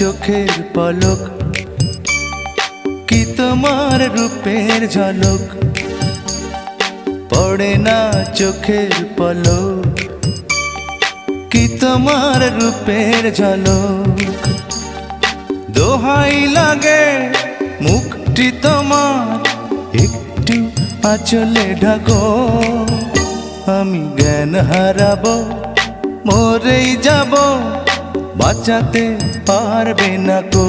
চোখের পলক, কি তোমার রূপের ঝলক, পড়ে না চোখের পলক, কি তোমার রূপের ঝলক। দোহাই লাগে মুখটি তোমার, একটু আঁচলে ঢাকো, আমি জ্ঞান হারাবো, মরেই যাব, বাঁচাতে পারবে না কো।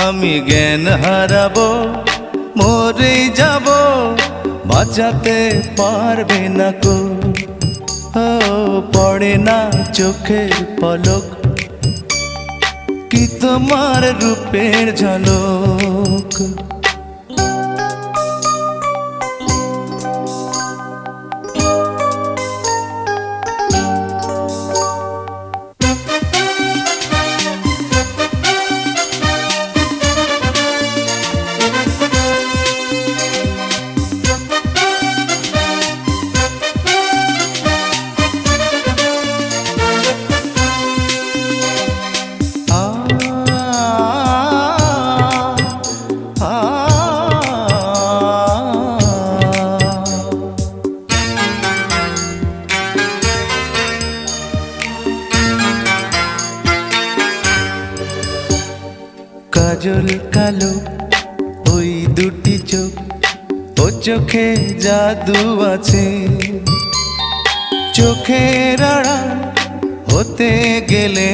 আমি জ্ঞান হারাবো, মরেই যাব, বাঁচাতে পারবে না কো। ও পড়ে না চোখের পলক, কি তোমার রূপের ঝলক। কাজল কালো ওই দুটি চোখ, ও চোখে জাদু আছে, চোখের আড়াল হতে গেলে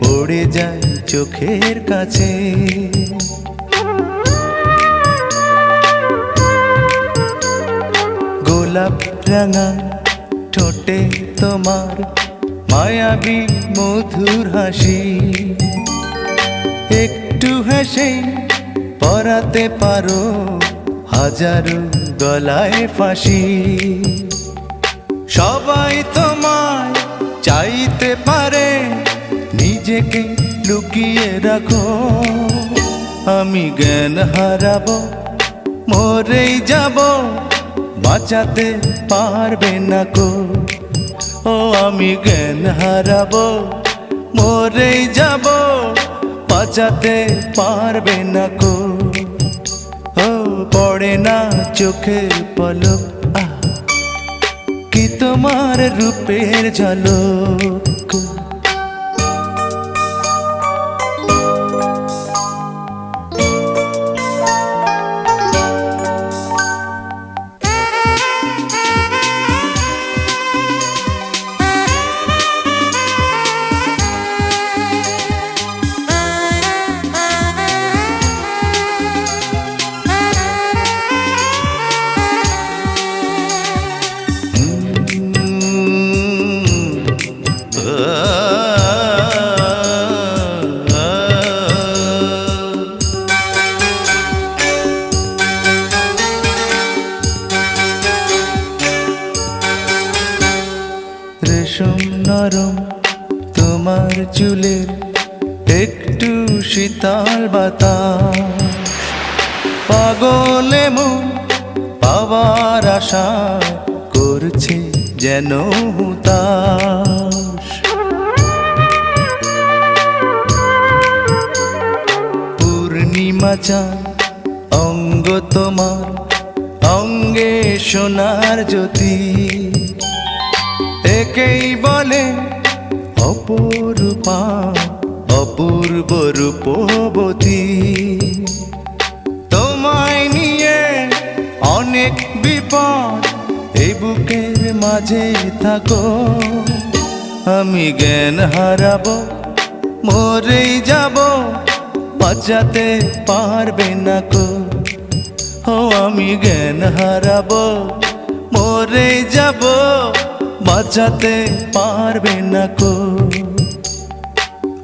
পড়ে যায় চোখের কাছে। গোলাপ রাঙা ঠোঁটে তোমার মায়াবী মধুর হাসি, একটু হেসে পরাতে পারো হাজারো গলায় ফাঁসি। সবাই তোমায় চাইতে পারে, নিজেকে লুকিয়ে রাখো, আমি জ্ঞান হারাবো, মরেই যাব, বাঁচাতে পারবে না কো। ও আমি জ্ঞান হারাবো, মরেই যাব, বাঁচাতে পারবে না কো। ও পড়ে না চোখের পলক, কি তোমার রূপের ঝলক। রেশম নরম তোমার চুলের, একটু শীতল বাতাস, পাগলে মন পাওয়ার আশা করছে যেন হুতাশ। পূর্ণিমা চাঁদ অঙ্গ তোমার, অঙ্গে সোনার জ্যোতি, একেই বলে অপরূপা অপূর্ব রূপবতী। তোমায় নিয়ে অনেক বিপদ, এই বুকের মাঝে থাকো, আমি জ্ঞান হারাবো, মরেই যাব, বাঁচাতে পারবে না কো। ও আমি জ্ঞান হারাবো, মরেই যাব, বাঁচাতে পারবে না কো।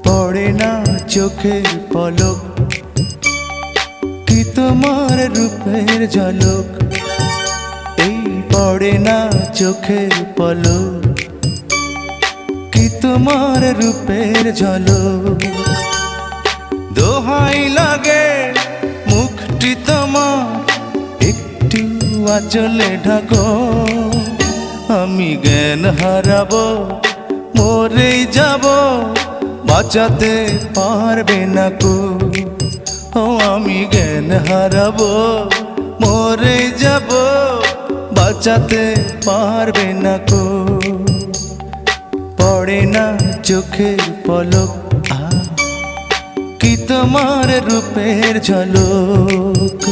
পড়ে না চোখের পলক, কি তোমার রূপের ঝলক, এই পড়ে না চোখের পলক, কি তোমার রূপের ঝলক। দোহাই লাগে মুখটি তোমার, একটু আঁচলে ঢাকো, আমি জ্ঞান হারাবো, মরেই যাব, বাঁচাতে পারবে না কো। ও আমি জ্ঞান হারাবো, মরে যাব, বাঁচাতে পারবে না কো। পড়ে না চোখের পলক, কি তোমার রূপের ঝলক।